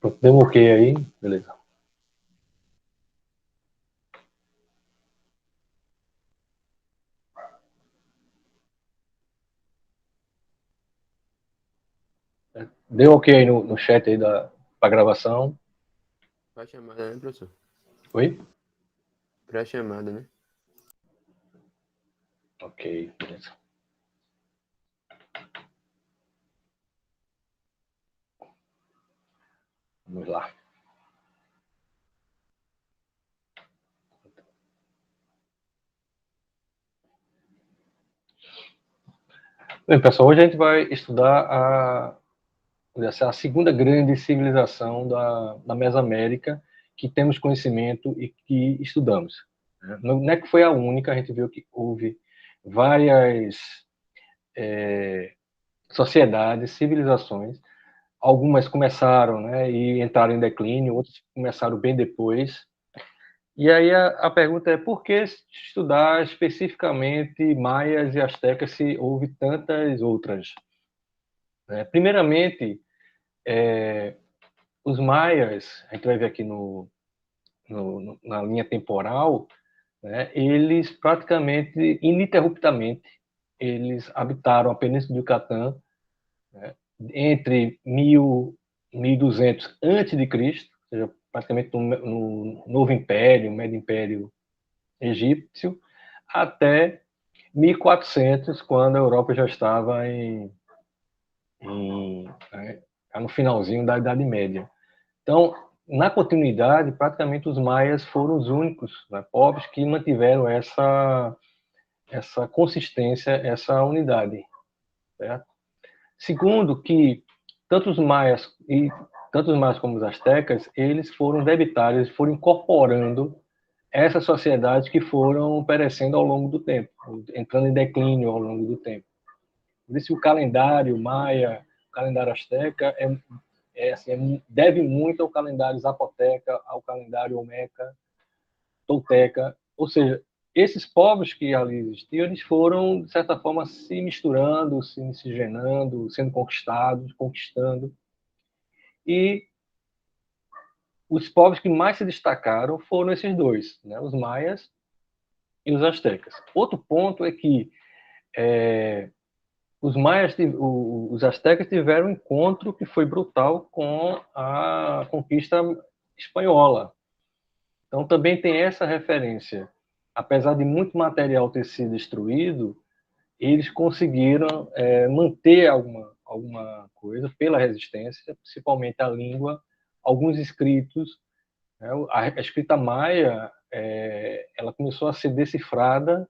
Pronto, deu um ok aí, beleza. Deu ok aí no chat aí pra gravação. Pra chamada, né, professor? Oi? Pra chamada, né? Ok, beleza. Vamos lá. Bem, pessoal, hoje a gente vai estudar a segunda grande civilização da Mesoamérica que temos conhecimento e que estudamos. Não é que foi a única, a gente viu que houve várias sociedades, civilizações. Algumas começaram, né, e entraram em declínio, outras começaram bem depois. E aí a pergunta é por que estudar especificamente maias e astecas se houve tantas outras? Primeiramente, os maias, a gente vai ver aqui na linha temporal, né, eles praticamente, ininterruptamente, eles habitaram a Península do Yucatán, né, entre 1200 antes de Cristo, ou seja, praticamente no Novo Império, Médio Império egípcio, até 1400, quando a Europa já estava né, no finalzinho da Idade Média. Então, na continuidade, praticamente os maias foram os únicos, né, povos que mantiveram essa consistência, essa unidade. Certo? Segundo, que tanto os maias como os astecas, eles foram debitários, foram incorporando essas sociedades que foram perecendo ao longo do tempo, entrando em declínio ao longo do tempo. Por isso o calendário maia, o calendário asteca deve muito ao calendário zapoteca, ao calendário olmeca, tolteca, ou seja, esses povos que ali existiam, eles foram, de certa forma, se misturando, se miscigenando, sendo conquistados, conquistando. E os povos que mais se destacaram foram esses dois, né? Os maias e os astecas. Outro ponto é que os astecas tiveram um encontro que foi brutal com a conquista espanhola. Então também tem essa referência. Apesar de muito material ter sido destruído, eles conseguiram manter alguma coisa pela resistência, principalmente a língua, alguns escritos. Né? A escrita maia ela começou a ser decifrada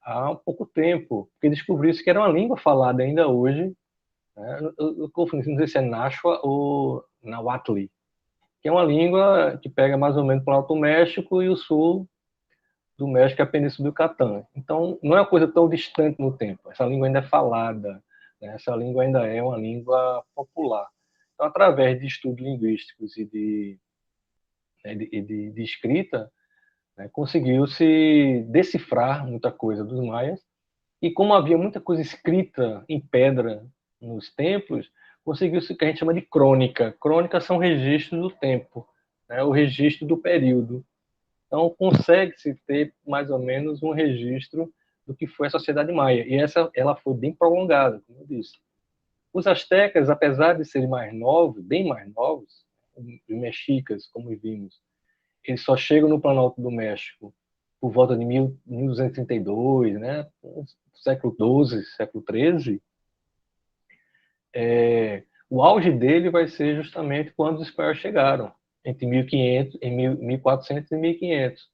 há pouco tempo, porque descobriu-se que era uma língua falada ainda hoje. Né? Eu confundi, não sei se é Nahua ou Nahuatl, que é uma língua que pega mais ou menos para o Alto México e o sul do México é a Península do Yucatán. Então, não é uma coisa tão distante no tempo. Essa língua ainda é falada, né? Essa língua ainda é uma língua popular. Então, através de estudos linguísticos e de escrita, né, conseguiu-se decifrar muita coisa dos maias. E como havia muita coisa escrita em pedra nos templos, conseguiu-se o que a gente chama de crônica. Crônicas são registros do tempo, né, o registro do período. Então, consegue-se ter mais ou menos um registro do que foi a sociedade maia. E ela foi bem prolongada, como eu disse. Os astecas, apesar de serem mais novos, bem mais novos, os mexicas, como vimos, eles só chegam no Planalto do México por volta de 1232, né? Século XII, século XIII. O auge dele vai ser justamente quando os espanhóis chegaram, entre 1500, em 1400 e 1500.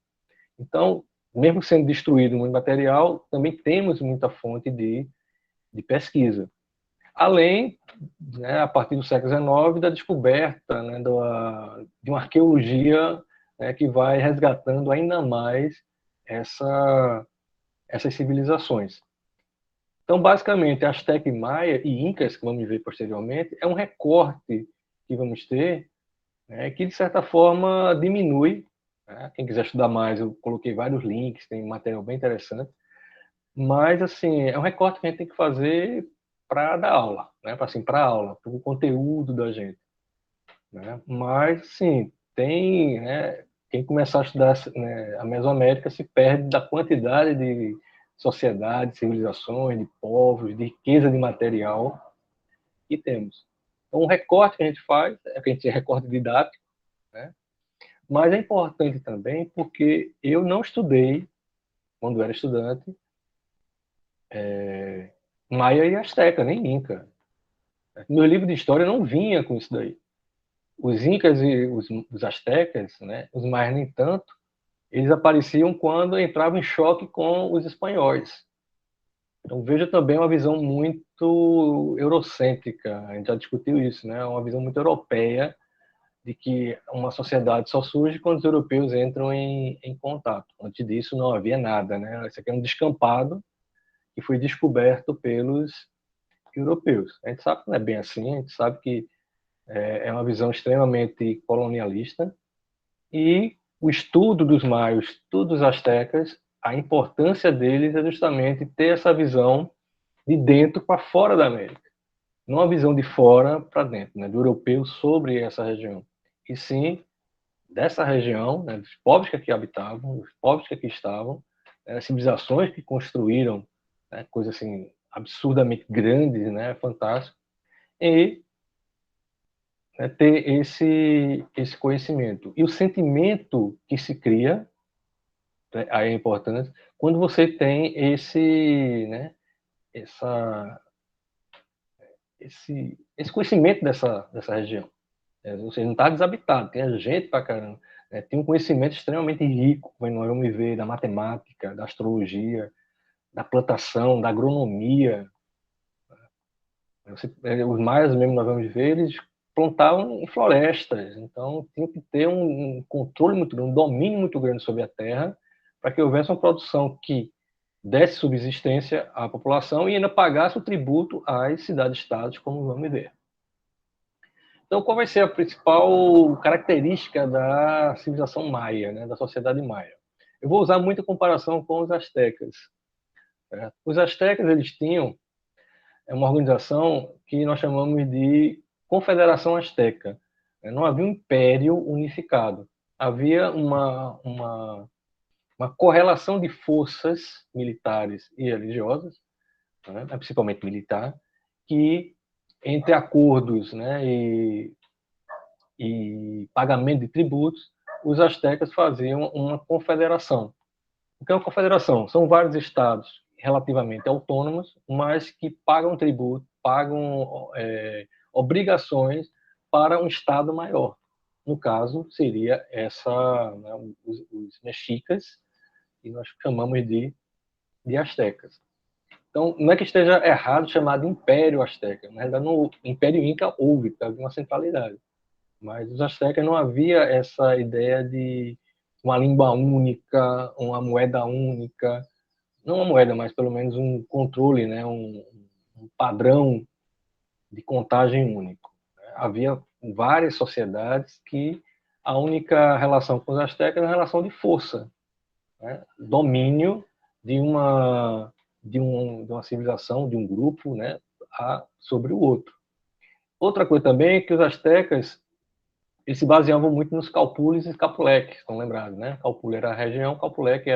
Então, mesmo sendo destruído muito material, também temos muita fonte de pesquisa. Além, né, a partir do século XIX, da descoberta, né, de uma arqueologia, né, que vai resgatando ainda mais essas civilizações. Então, basicamente, Azteca e Maia e Incas, que vamos ver posteriormente, é um recorte que vamos ter, né, que, de certa forma, diminui. Né? Quem quiser estudar mais, eu coloquei vários links, tem material bem interessante. Mas, assim, é um recorte que a gente tem que fazer para dar aula, né? Para a aula, para o conteúdo da gente. Né? Mas, sim, tem, né, quem começar a estudar, né, a Mesoamérica se perde da quantidade de sociedades, civilizações, de povos, de riqueza de material que temos. Então, o recorte que a gente faz é que a gente tem recorte didático, né? Mas é importante também porque eu não estudei, quando era estudante, Maia e Azteca, nem Inca. Meu livro de história não vinha com isso daí. Os Incas e os Aztecas, né, os maias nem tanto, eles apareciam quando entravam em choque com os espanhóis. Então veja também uma visão muito eurocêntrica, a gente já discutiu isso, né? Uma visão muito europeia de que uma sociedade só surge quando os europeus entram em contato. Antes disso não havia nada, né? Isso aqui é um descampado que foi descoberto pelos europeus. A gente sabe que não é bem assim, a gente sabe que é uma visão extremamente colonialista e o estudo dos maios, estudo dos astecas, a importância deles é justamente ter essa visão de dentro para fora da América. Não a visão de fora para dentro, né, do europeu sobre essa região. E sim dessa região, né, dos povos que aqui habitavam, dos povos que aqui estavam, as civilizações que construíram, né, coisas assim absurdamente grandes, né, fantásticas, e, né, ter esse conhecimento. E o sentimento que se cria, né, aí é importante, quando você tem né, essa, esse conhecimento dessa região. Você não está desabitado, tem gente pra caramba. Tem um conhecimento extremamente rico, como nós vamos ver, da matemática, da astrologia, da plantação, da agronomia. Os maias mesmo, nós vamos ver, eles plantavam em florestas, então tinha que ter um controle muito grande, um domínio muito grande sobre a terra, para que houvesse uma produção que desse subsistência à população e ainda pagasse o tributo às cidades-estados, como vamos ver. Então, qual vai ser a principal característica da civilização maia, né, da sociedade maia? Eu vou usar muita comparação com os astecas. Certo? Os astecas, eles tinham uma organização que nós chamamos de Confederação Azteca. Não havia um império unificado. Havia uma correlação de forças militares e religiosas, né, principalmente militar, que entre acordos, né, e pagamento de tributos, os astecas faziam uma confederação. O que é uma confederação? São vários estados relativamente autônomos, mas que pagam tributo, pagam obrigações para um estado maior. No caso, seria né, os mexicas, que nós chamamos de astecas. Então, não é que esteja errado chamar de Império Azteca. Na realidade, no Império Inca houve, havia uma centralidade. Mas os astecas não havia essa ideia de uma língua única, uma moeda única, não uma moeda, mas pelo menos um controle, né, um padrão de contagem único. Havia várias sociedades que a única relação com os astecas era a relação de força, né, domínio de uma civilização, de um grupo, né, sobre o outro. Outra coisa também é que os astecas eles se baseavam muito nos calpules e capuleques, estão lembrados, né? Calpule era a região, capuleque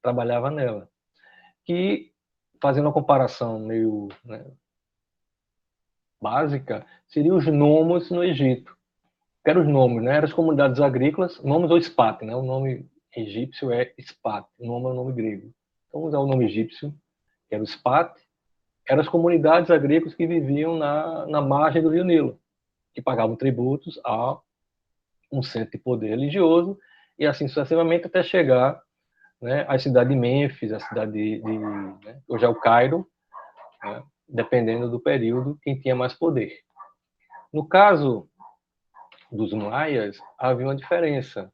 trabalhava nela. Que, fazendo uma comparação meio, né, básica, seriam os nomos no Egito. Que eram os nomos, né? Eram as comunidades agrícolas, nomos ou SPAT, né? O nome egípcio é SPAT, o nome é o nome grego. Então, vamos usar o nome egípcio, que era o SPAT, eram as comunidades agrícolas que viviam na margem do Rio Nilo, que pagavam tributos a um centro de poder religioso, e assim sucessivamente até chegar, né, à cidade de Mênfis, à cidade né, hoje é o Cairo, né, dependendo do período, quem tinha mais poder. No caso dos maias, havia uma diferença.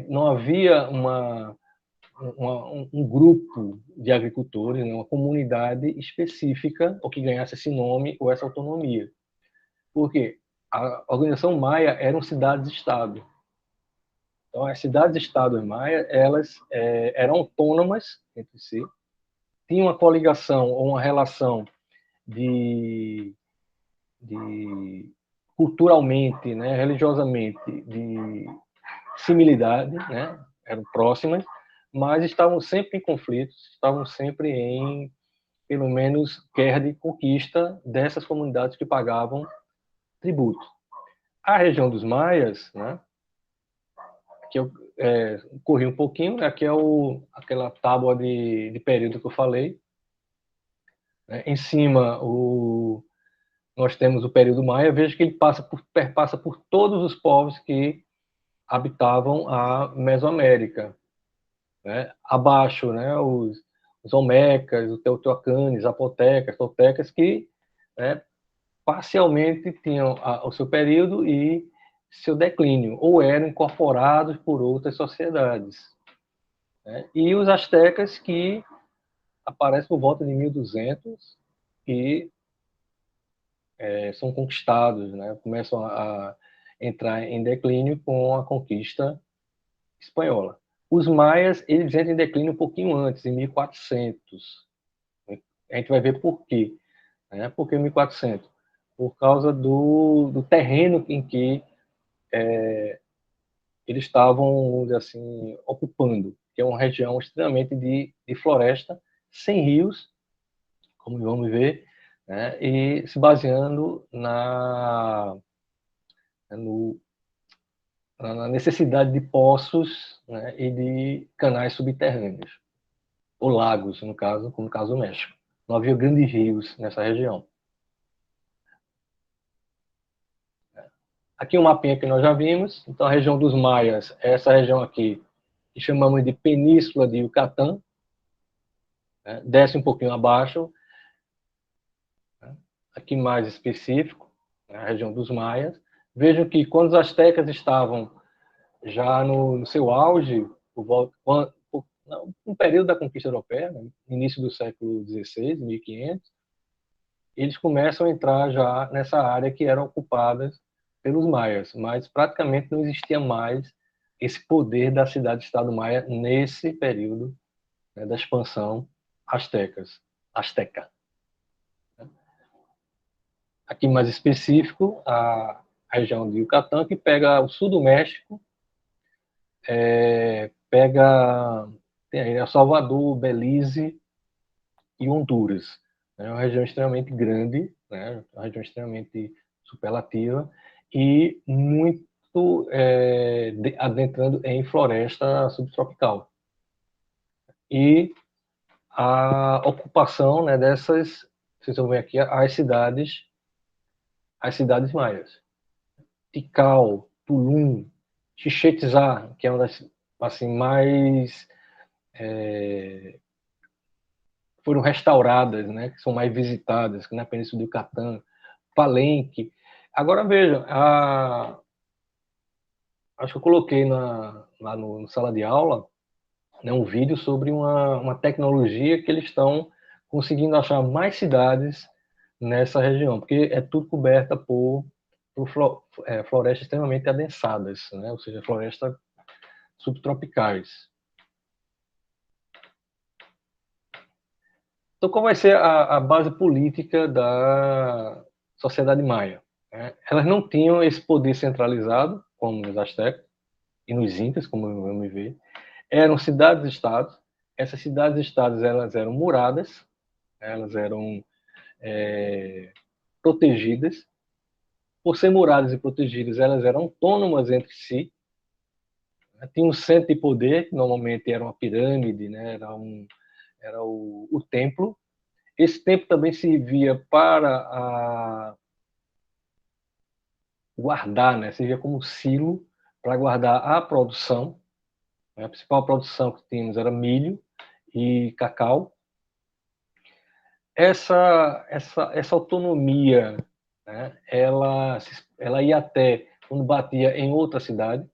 Não havia um grupo de agricultores, né, uma comunidade específica, ou que ganhasse esse nome ou essa autonomia. Por quê? a organização maia eram cidades-estado. Então, as cidades-estado maia, elas eram autônomas entre si, tinham uma coligação ou uma relação de culturalmente, né, religiosamente, de similidade, né, eram próximas, mas estavam sempre em conflitos, estavam sempre em, pelo menos, guerra de conquista dessas comunidades que pagavam tributo. A região dos maias, né, que eu corri um pouquinho, né, que é aquela tábua de período que eu falei. Né, em cima, nós temos o período maia. Veja que ele perpassa por todos os povos que habitavam a Mesoamérica. Né? Abaixo, né, os Olmecas, os Teotihuacanes, Zapotecas, Toltecas, que, né, parcialmente tinham o seu período e seu declínio, ou eram incorporados por outras sociedades. Né? E os astecas, que aparecem por volta de 1200 e são conquistados, né? Começam a entrar em declínio com a conquista espanhola. Os maias, eles entram em declínio um pouquinho antes, em 1400. A gente vai ver por quê. Né? Por que 1400? Por causa do terreno em que eles estavam, vamos dizer assim, ocupando, que é uma região extremamente de floresta, sem rios, como vamos ver, né? E se baseando no, na necessidade de poços, né? E de canais subterrâneos, ou lagos, no caso, como no caso do México. Não havia grandes rios nessa região. Aqui um mapinha que nós já vimos. Então, a região dos maias é essa região aqui, que chamamos de Península de Yucatán. Né? Desce um pouquinho abaixo. Né? Aqui mais específico, né? A região dos maias. Vejam que quando os astecas estavam já no seu auge, no período da conquista europeia, né? Início do século XVI, 1500, eles começam a entrar já nessa área que era ocupada pelos maias, mas praticamente não existia mais esse poder da cidade-estado maia nesse período, né, da expansão asteca. Aqui mais específico, a região de Yucatán, que pega o sul do México, tem aí Salvador, Belize e Honduras. É uma região extremamente grande, né? Uma região extremamente superlativa e muito adentrando em floresta subtropical. E a ocupação, né, dessas, vocês vão ver aqui, as cidades maias. Tikal, Tulum, Chichén Itzá, que é uma das assim, mais foram restauradas, né, que são mais visitadas, que na Península do Yucatán, Palenque. Agora veja, acho que eu coloquei lá no sala de aula, né, um vídeo sobre uma tecnologia que eles estão conseguindo achar mais cidades nessa região, porque é tudo coberta por florestas extremamente adensadas, né, ou seja, florestas subtropicais. Então, qual vai ser a base política da sociedade maia? Né? Elas não tinham esse poder centralizado, como nos astecas e nos incas, como vamos ver. Eram cidades-estados. Essas cidades-estados elas eram muradas, elas eram protegidas. Por ser muradas e protegidas, elas eram autônomas entre si. Tinha um centro de poder, que normalmente era uma pirâmide, né? Era o templo. Esse templo também servia para guardar, né? Servia como silo para guardar a produção. A principal produção que tínhamos era milho e cacau. Essa autonomia, né? ela ia até quando batia em outra cidade.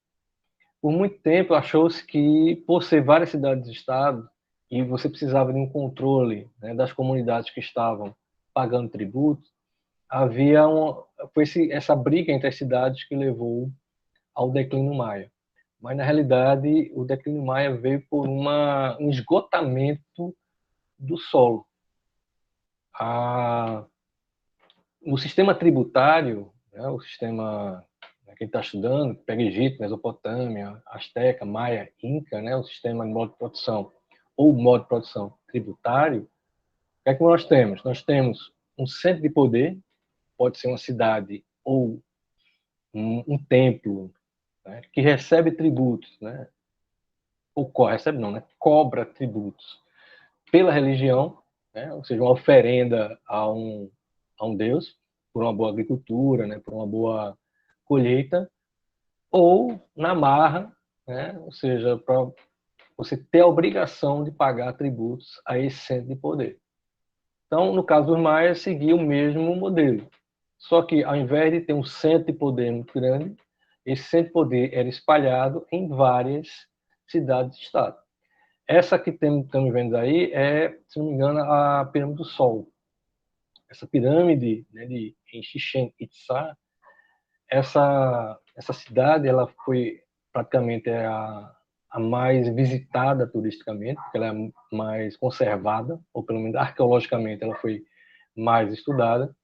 Por muito tempo achou-se que, por ser várias cidades-estado, e você precisava de um controle, né, das comunidades que estavam pagando tributos, foi essa briga entre as cidades que levou ao declínio maia. Mas, na realidade, o declínio maia veio por um esgotamento do solo. No sistema tributário, né, o sistema que está estudando, pega Egito, Mesopotâmia, Azteca, Maia, Inca, né, o sistema de modo de produção ou modo de produção tributário, o que é que nós temos? Nós temos um centro de poder, pode ser uma cidade ou um templo, né, que recebe tributos, né, recebe não, né, cobra tributos pela religião, né, ou seja, uma oferenda a um deus, por uma boa agricultura, né, por uma boa colheita, ou na marra, né, ou seja, para você ter a obrigação de pagar tributos a esse centro de poder. Então, no caso dos maias, seguia o mesmo modelo. Só que, ao invés de ter um centro de poder muito grande, esse centro de poder era espalhado em várias cidades-estado. Essa que estamos vendo aí é, se não me engano, a Pirâmide do Sol. Essa pirâmide, né, em Chichén Itzá, essa cidade ela foi praticamente a mais visitada turisticamente, porque ela é mais conservada, ou pelo menos arqueologicamente ela foi mais estudada.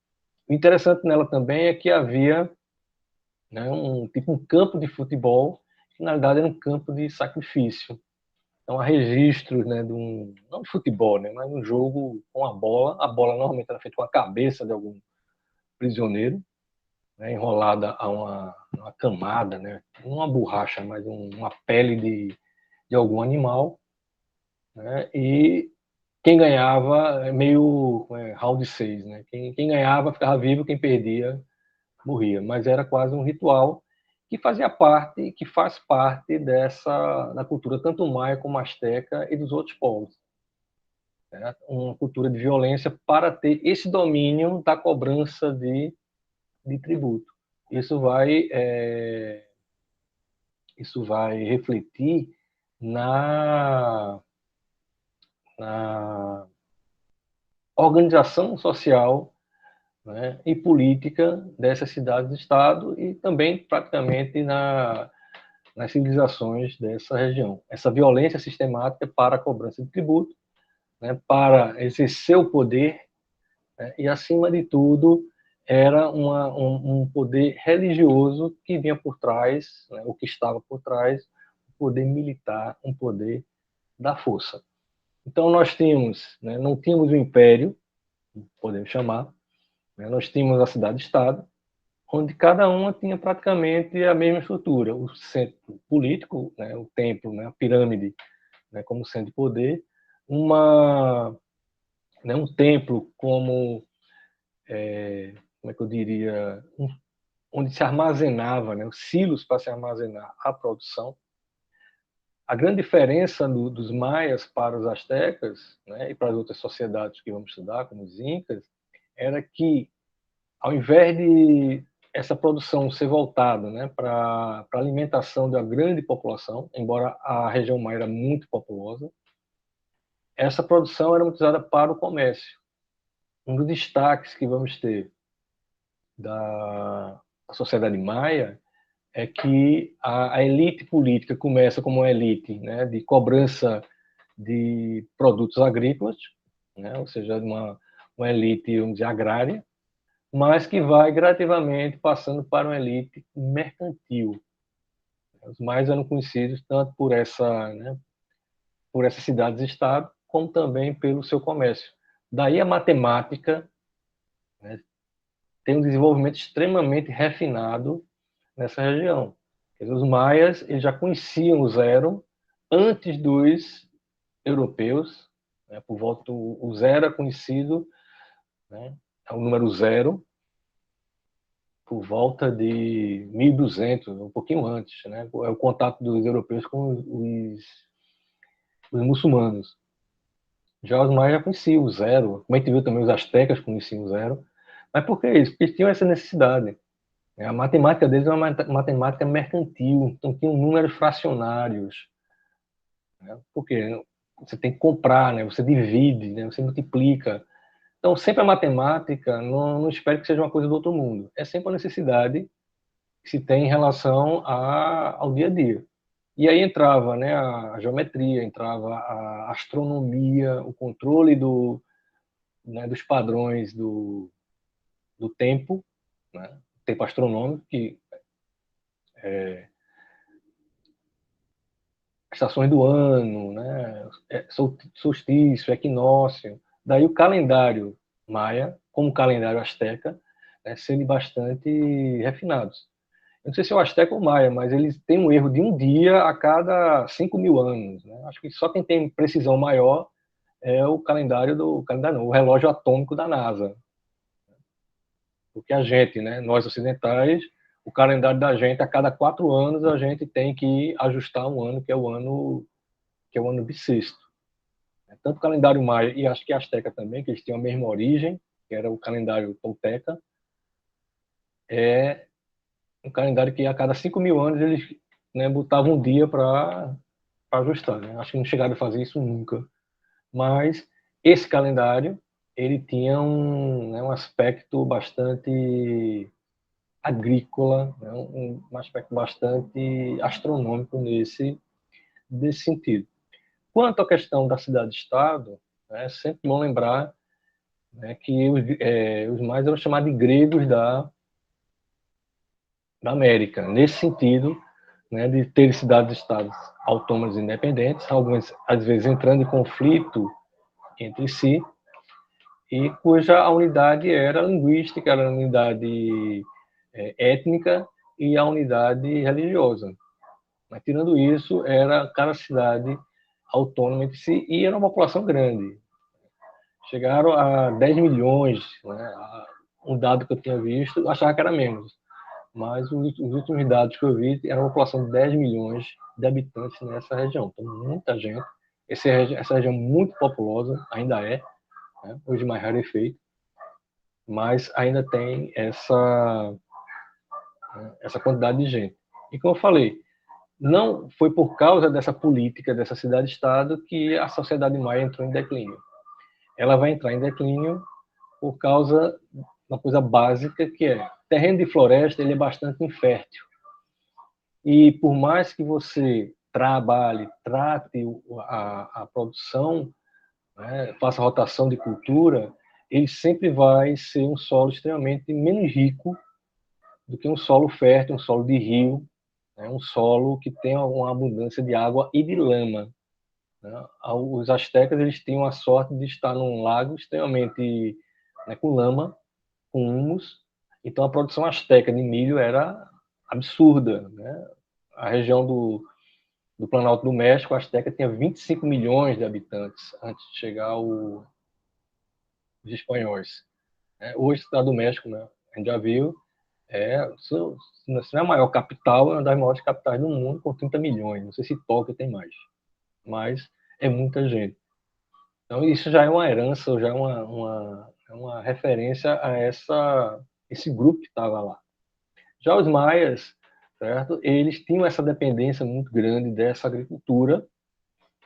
O interessante nela também é que havia, né, um campo de futebol, que na verdade era um campo de sacrifício. Então há registros, né, não de futebol, né, mas um jogo com a bola. A bola normalmente era feita com a cabeça de algum prisioneiro, né, enrolada a uma camada, né, não uma borracha, mas uma pele de algum animal, né, e quem ganhava, meio round 6, né, quem ganhava ficava vivo, quem perdia morria, mas era quase um ritual que fazia parte, que faz parte da cultura tanto maia como asteca e dos outros povos. Né? Uma cultura de violência para ter esse domínio da cobrança de tributo. Isso vai, isso vai refletir na, na organização social, né, e política dessas cidades-estado e também praticamente nas civilizações dessa região. Essa violência sistemática para a cobrança de tributo, né, para exercer o poder, né, e, acima de tudo, era um poder religioso que vinha por trás, né, o que estava por trás, o poder militar, um poder da força. Então, nós tínhamos, né, não tínhamos o império, podemos chamar, né, nós tínhamos a cidade-estado, onde cada uma tinha praticamente a mesma estrutura. O centro político, né, o templo, né, a pirâmide, né, como centro de poder, um templo como, como é que eu diria, onde se armazenava, né, os silos para se armazenar a produção. A grande diferença dos maias para os astecas, né, e para as outras sociedades que vamos estudar, como os incas, era que, ao invés de essa produção ser voltada, né, para a alimentação da grande população, embora a região maia era muito populosa, essa produção era utilizada para o comércio. Um dos destaques que vamos ter da sociedade maia é que a elite política começa como uma elite, né, de cobrança de produtos agrícolas, né, ou seja, uma elite, vamos dizer, agrária, mas que vai gradativamente passando para uma elite mercantil. Os mais eram conhecidos tanto por né, por essas cidades-estado, como também pelo seu comércio. Daí a matemática, né, tem um desenvolvimento extremamente refinado nessa região. Os maias eles já conheciam o zero antes dos europeus, né, por volta o zero é conhecido, né, é o número zero, por volta de 1200, um pouquinho antes, né? É o contato dos europeus com os muçulmanos. Já os maias já conheciam o zero, como a gente viu também os astecas conheciam o zero. Mas por que isso? Porque eles tinham essa necessidade. A matemática deles é uma matemática mercantil, então tinham números fracionários. Né? Porque você tem que comprar, né? Você divide, né? Você multiplica. Então, sempre a matemática, não espero que seja uma coisa do outro mundo. É sempre uma necessidade que se tem em relação ao dia a dia. E aí entrava, né, a geometria, entrava a astronomia, o controle né, dos padrões do tempo, né, tempo astronômico, que estações do ano, né, solstício, equinócio. Daí o calendário maia, como o calendário asteca, né, sendo bastante refinados. Eu não sei se é o asteca ou o maia, mas eles têm um erro de um dia a cada 5.000 anos. Né? Acho que só quem tem precisão maior é o calendário não, o relógio atômico da NASA. Porque a gente, né, nós ocidentais, o calendário da gente, a cada 4 anos, a gente tem que ajustar um ano, que é o ano bissexto. Tanto o calendário maia e acho que a asteca também, que eles têm a mesma origem, que era o calendário tolteca, é um calendário que a cada 5.000 anos eles, né, botavam um dia para ajustar. Né? Acho que não chegaram a fazer isso nunca. Mas esse calendário ele tinha um aspecto bastante agrícola, né? Um aspecto bastante astronômico desse sentido. Quanto à questão da cidade-estado, é sempre bom lembrar, né, que os mais eram chamados de gregos da América, nesse sentido, né, de ter cidades-estados autônomas e independentes, algumas, às vezes, entrando em conflito entre si, e cuja a unidade era linguística, era a unidade étnica e a unidade religiosa. Mas, tirando isso, era cada cidade autônoma entre si e era uma população grande. Chegaram a 10 milhões, né? Um dado que eu tinha visto, eu achava que era menos. Mas os últimos dados que eu vi era uma população de 10 milhões de habitantes nessa região. Então, muita gente. Essa região muito populosa, ainda é, né? Hoje mais rarefeito, mas ainda tem essa quantidade de gente. E como eu falei, não foi por causa dessa política, dessa cidade-estado, que a sociedade maia entrou em declínio. Ela vai entrar em declínio por causa de uma coisa básica, que é terreno de floresta, ele é bastante infértil. E por mais que você trabalhe, trate a produção, né, faça rotação de cultura, ele sempre vai ser um solo extremamente menos rico do que um solo fértil, um solo de rio, né, um solo que tem uma abundância de água e de lama. Né? Os astecas eles tinham a sorte de estar num lago extremamente, né, com lama, com humus, então a produção asteca de milho era absurda. Né? A região do Planalto do México, a asteca tinha 25 milhões de habitantes antes de chegar os espanhóis. Né? Hoje, a cidade do México, né, a gente já viu, se não é a maior capital, é uma das maiores capitais do mundo, com 30 milhões. Não sei se Tóquio tem mais, mas é muita gente. Então, isso já é uma herança, já é uma referência a esse grupo que estava lá. Já os maias, certo? Eles tinham essa dependência muito grande dessa agricultura,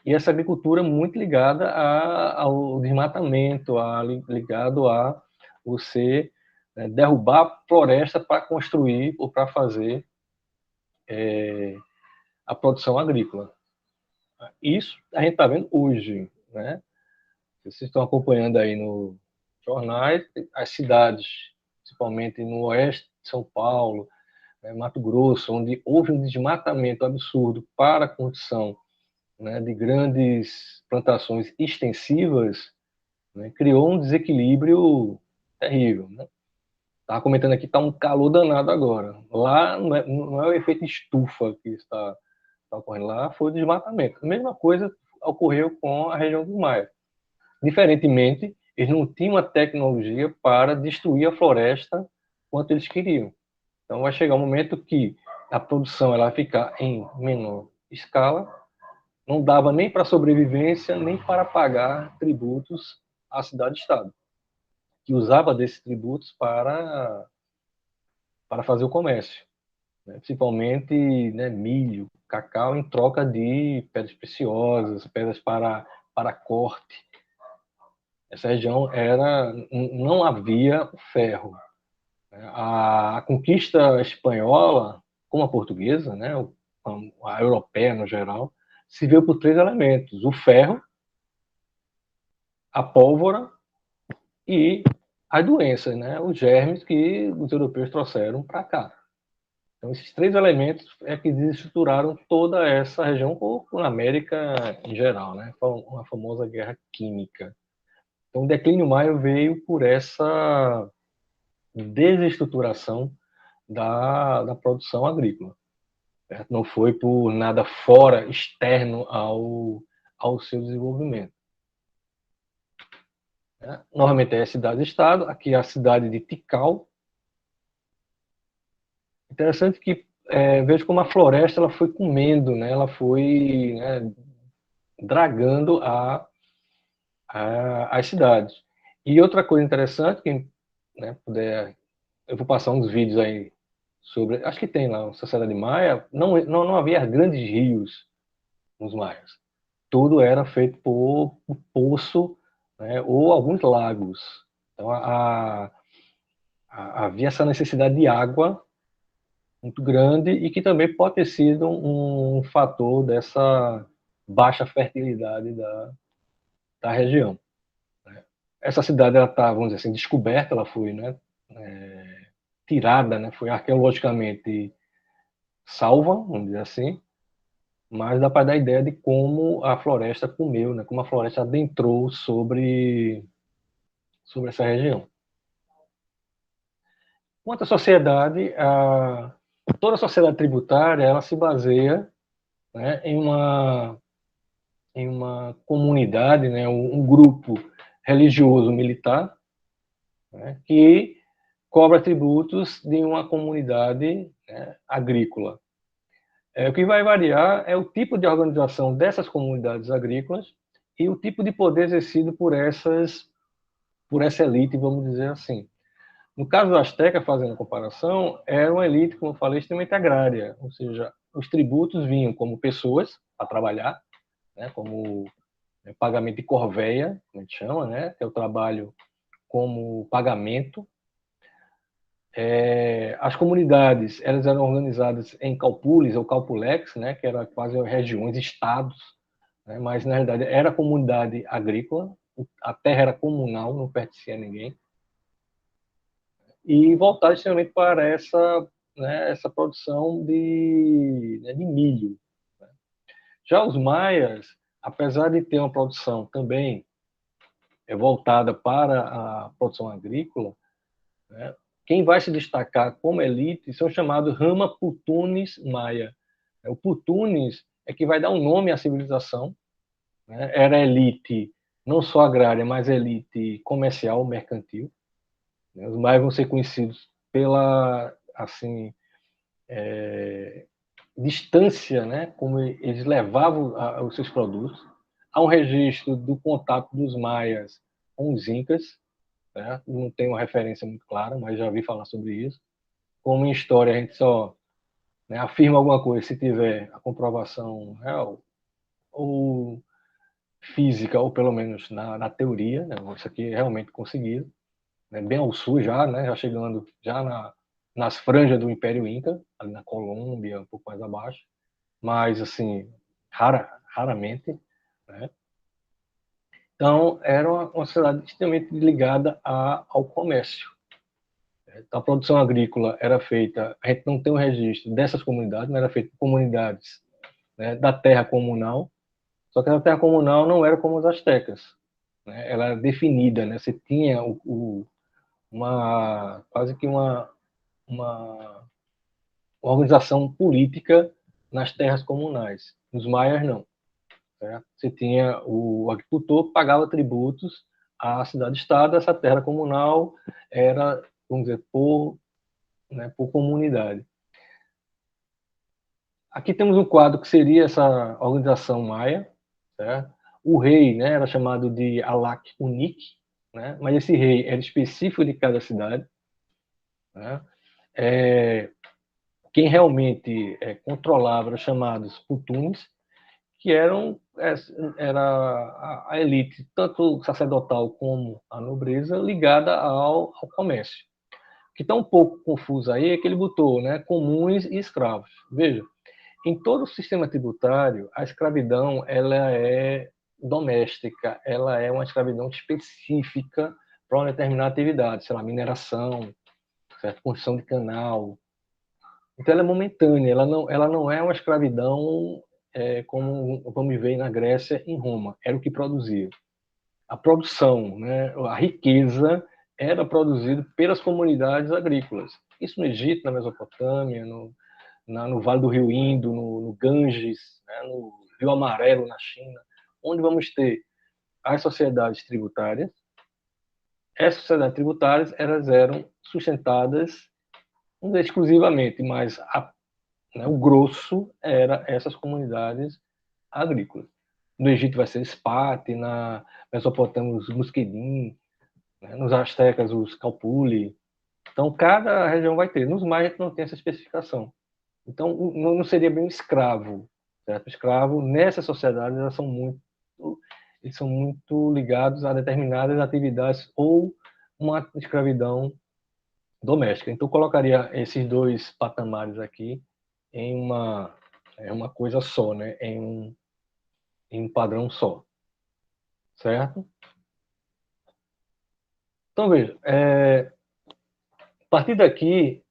e essa agricultura muito ligada ao desmatamento, ligado a você, né, derrubar floresta para construir ou para fazer a produção agrícola. Isso a gente está vendo hoje, né? Vocês estão acompanhando aí no jornais, as cidades, principalmente no oeste de São Paulo, né, Mato Grosso, onde houve um desmatamento absurdo para a construção, né, de grandes plantações extensivas, né, criou um desequilíbrio terrível. Né? Estava comentando aqui, está um calor danado agora. Lá não é o efeito estufa que está ocorrendo, lá foi o desmatamento. A mesma coisa ocorreu com a região do Maia. Diferentemente, eles não tinham a tecnologia para destruir a floresta quanto eles queriam. Então, vai chegar um momento que a produção ela vai ficar em menor escala, não dava nem para sobrevivência, nem para pagar tributos à cidade-estado, que usava desses tributos para fazer o comércio, né? Principalmente, né, milho, cacau, em troca de pedras preciosas, pedras para corte. Essa região não havia o ferro. A conquista espanhola, como a portuguesa, né, a europeia no geral, se veio por 3 elementos: o ferro, a pólvora e as doenças, né, os germes que os europeus trouxeram para cá. Então, esses 3 elementos é que desestruturaram toda essa região, ou na América em geral, né, uma famosa guerra química. Então, o declínio maia veio por essa desestruturação da produção agrícola. Certo? Não foi por nada fora, externo ao seu desenvolvimento. Normalmente é cidade-estado, aqui é a cidade de Tikal. Interessante que vejo como a floresta ela foi comendo, né? Ela foi, né, dragando as cidades. E outra coisa interessante, quem, né, puder, eu vou passar uns vídeos aí sobre, acho que tem lá, na Sociedade Maia, não havia grandes rios nos maias. Tudo era feito por poço, né, ou alguns lagos. Então, havia essa necessidade de água muito grande e que também pode ter sido um fator dessa baixa fertilidade da região. Né. Essa cidade ela está, vamos dizer assim, descoberta, ela foi, né, tirada, né, foi arqueologicamente salva, vamos dizer assim, mas dá para dar ideia de como a floresta comeu, né, como a floresta adentrou sobre essa região. Quanto à sociedade, toda a sociedade tributária ela se baseia, né, em uma comunidade, né, um grupo religioso militar, né, que cobra tributos de uma comunidade, né, agrícola. O que vai variar é o tipo de organização dessas comunidades agrícolas e o tipo de poder exercido por essa elite, vamos dizer assim. No caso do Azteca, fazendo a comparação, era uma elite, como eu falei, extremamente agrária, ou seja, os tributos vinham como pessoas a trabalhar, né, como pagamento de corvéia, como a gente chama, né, que é o trabalho como pagamento. As comunidades elas eram organizadas em calpules ou calpulex, né, que eram quase regiões, estados, né, mas na realidade era comunidade agrícola, a terra era comunal, não pertencia a ninguém. E voltar extremamente para essa produção de milho. Já os maias, apesar de ter uma produção também voltada para a produção agrícola, né, quem vai se destacar como elite são chamados Rama Putunes Maia. O Putunes é que vai dar um nome à civilização, né, era elite não só agrária, mas elite comercial, mercantil. Os maias vão ser conhecidos pela assim distância, né, como eles levavam os seus produtos. Há um registro do contato dos maias com os incas, né? Não tem uma referência muito clara, mas já ouvi falar sobre isso. Como em história a gente só, né, afirma alguma coisa se tiver a comprovação real ou física, ou pelo menos na teoria, né? Isso aqui é realmente conseguido, né? Bem ao sul já, né? Já chegando já nas franjas do Império Inca, ali na Colômbia, um pouco mais abaixo, mas assim, raramente, né? Então, era uma cidade extremamente ligada ao comércio. Então, a produção agrícola era feita, a gente não tem um registro dessas comunidades, mas era feita por comunidades, né, da terra comunal, só que a terra comunal não era como os astecas, né? Ela era definida, né? Você tinha quase que uma organização política nas terras comunais. Nos maias, não. Certo? Você tinha o agricultor que pagava tributos à cidade-estado, essa terra comunal era, vamos dizer, por comunidade. Aqui temos um quadro que seria essa organização maia, certo? O rei, né, era chamado de Alac Unic, né, mas esse rei era específico de cada cidade. Né? Quem realmente controlava eram chamados putunes, que era a elite, tanto sacerdotal como a nobreza, ligada ao comércio. O que está um pouco confuso aí é que ele botou, né, comuns e escravos. Veja, em todo o sistema tributário, a escravidão ela é doméstica, ela é uma escravidão específica para uma determinada atividade, sei lá, mineração, certo? Construção de canal. Então ela é momentânea, ela não é uma escravidão como vamos ver na Grécia e em Roma, era o que produzia. A produção, né, a riqueza era produzida pelas comunidades agrícolas. Isso no Egito, na Mesopotâmia, no Vale do Rio Indo, no Ganges, né, no Rio Amarelo, na China, onde vamos ter as sociedades tributárias. Essas sociedades tributárias elas eram sustentadas não exclusivamente, mas né, o grosso era essas comunidades agrícolas. No Egito vai ser Spate, na Mesopotâmia os Musquedim, né, nos astecas os Calpuli. Então cada região vai ter. Nos maias não tem essa especificação. Então não seria bem um escravo, certo? O escravo nessas sociedades eles são muito ligados a determinadas atividades ou uma escravidão doméstica. Então, eu colocaria esses dois patamares aqui em uma coisa só, né? Em um padrão só, certo? Então, veja, a partir daqui,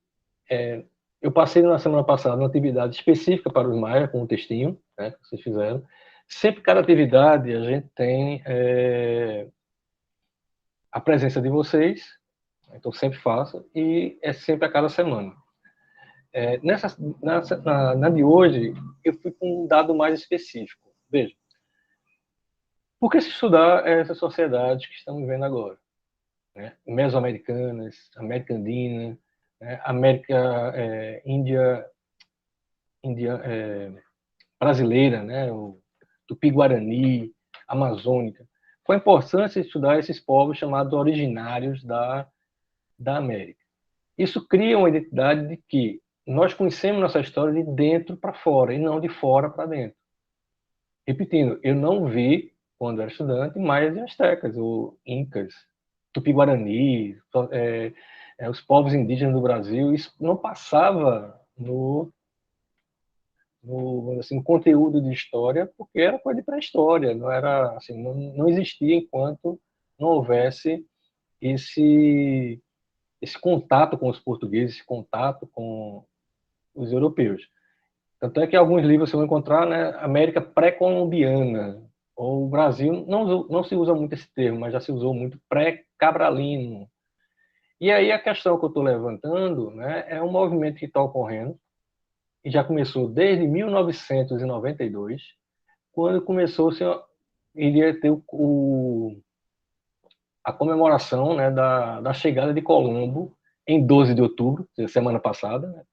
eu passei na semana passada uma atividade específica para os Maia, com o textinho, né, que vocês fizeram. Sempre, cada atividade, a gente tem a presença de vocês, então sempre faço, e é sempre a cada semana. Na de hoje, eu fui com um dado mais específico. Veja, por que se estudar essas sociedades que estamos vendo agora? Né? Mesoamericanas, América Andina, né? América Índia brasileira, né? O Tupi-Guarani, Amazônica. Qual a importância de estudar esses povos chamados originários da América? Isso cria uma identidade de que nós conhecemos nossa história de dentro para fora e não de fora para dentro. Repetindo, eu não vi, quando era estudante, maias e astecas, ou incas, tupi-guarani, os povos indígenas do Brasil. Isso não passava no conteúdo de história, porque era coisa de pré-história, não era assim, não existia enquanto não houvesse esse contato com os portugueses, esse contato com os europeus. Tanto é que alguns livros você vai encontrar, né, América pré-colombiana, ou o Brasil, não se usa muito esse termo, mas já se usou muito pré-cabralino. E aí a questão que eu estou levantando, né, é um movimento que está ocorrendo, e já começou desde 1992, quando iria ter a comemoração, né, da chegada de Colombo em 12 de outubro, semana passada,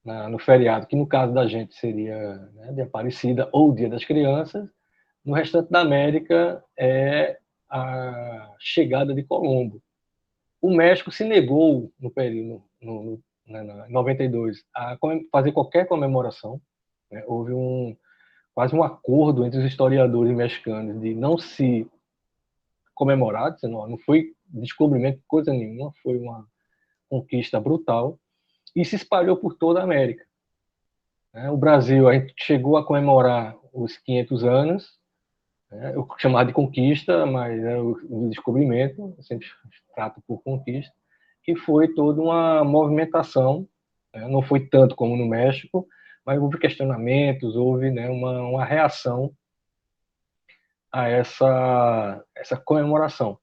né, no feriado, que no caso da gente seria, né, de Aparecida ou Dia das Crianças. No restante da América é a chegada de Colombo. O México se negou no período, em 92, a fazer qualquer comemoração. Né? Houve quase um acordo entre os historiadores mexicanos de não se comemorar, não foi descobrimento de coisa nenhuma, foi uma conquista brutal, e se espalhou por toda a América. O Brasil, a gente chegou a comemorar os 500 anos, eu chamava de conquista, mas é o descobrimento, eu sempre trato por conquista, e foi toda uma movimentação, não foi tanto como no México, mas houve questionamentos, houve, né, uma reação a essa comemoração.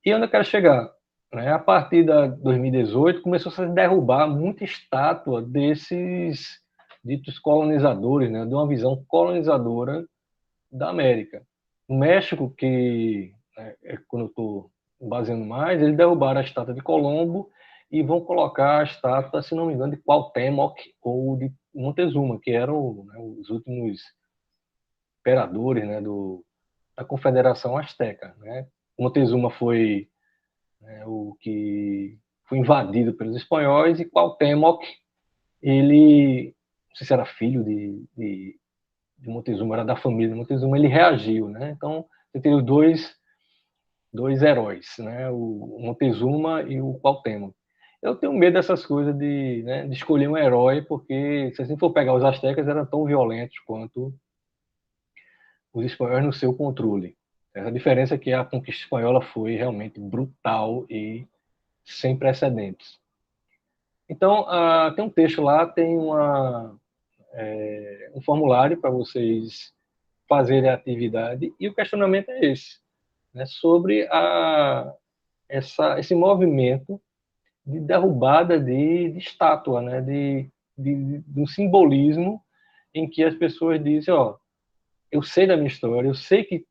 E onde eu quero chegar? A partir de 2018, começou -se a derrubar muita estátua desses ditos colonizadores, né, de uma visão colonizadora da América. No México, que quando eu estou baseando mais, eles derrubaram a estátua de Colombo e vão colocar a estátua, se não me engano, de Cuauhtémoc ou de Montezuma, que eram, né, os últimos imperadores, né, da Confederação Azteca. Né? Montezuma foi, né, o que foi invadido pelos espanhóis, e Cuauhtémoc, ele, não sei se era filho de Montezuma, era da família de Montezuma, ele reagiu, né? Então, você tem os dois heróis, né? O Montezuma e o Cuauhtémoc. Eu tenho medo dessas coisas de, né, de escolher um herói, porque se a gente for pegar os astecas, eram tão violentos quanto os espanhóis no seu controle. Essa diferença é que a conquista espanhola foi realmente brutal e sem precedentes. Então, tem um texto lá, tem um formulário para vocês fazerem a atividade, e o questionamento é esse, né, sobre esse movimento de derrubada de estátua, né, de um simbolismo em que as pessoas dizem, ó, eu sei da minha história, eu sei que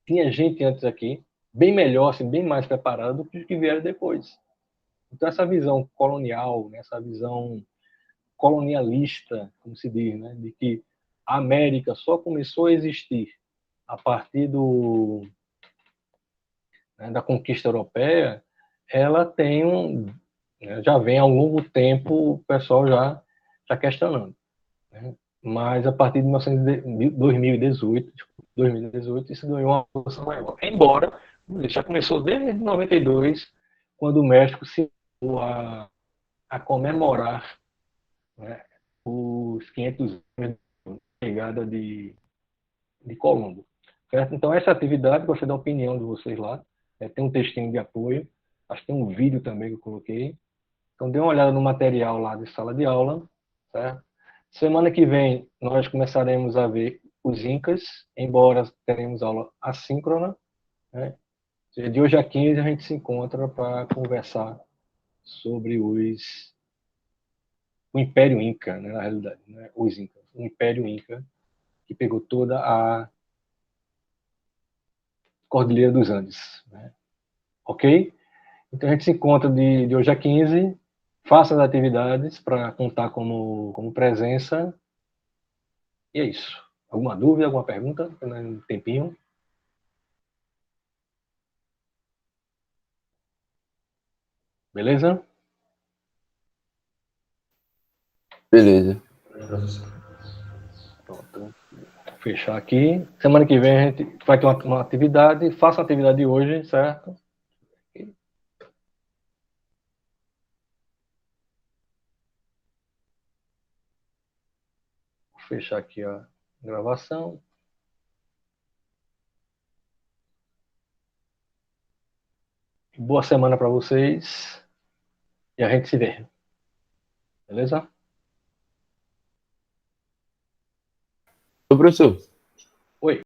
tinha gente antes aqui, bem melhor, assim, bem mais preparada do que os que vieram depois. Então, essa visão colonial, né, essa visão colonialista, como se diz, né, de que a América só começou a existir a partir da conquista europeia, ela tem né, já vem há um longo tempo o pessoal já questionando. Né? Mas a partir de 2018, isso ganhou uma força maior. Embora, já começou desde 92, quando o México se a comemorar, né, os 500 anos de chegada de Colombo. Certo? Então, essa atividade, gostaria da opinião de vocês lá. Tem um textinho de apoio, acho que tem um vídeo também que eu coloquei. Então, dê uma olhada no material lá de sala de aula. Certo? Semana que vem, nós começaremos a ver os Incas, embora teremos aula assíncrona. Né? De hoje a 15, a gente se encontra para conversar sobre o Império Inca, né, na realidade, né? Os Incas. O Império Inca, que pegou toda a Cordilheira dos Andes. Né? Ok? Então a gente se encontra de hoje a 15. Faça as atividades para contar como presença. E é isso. Alguma dúvida, alguma pergunta? Um tempinho. Beleza? Beleza. Pronto. Vou fechar aqui. Semana que vem a gente vai ter uma atividade. Faça a atividade de hoje, certo? Vou fechar aqui a gravação. Boa semana para vocês. E a gente se vê. Beleza? Ô, professor. Oi.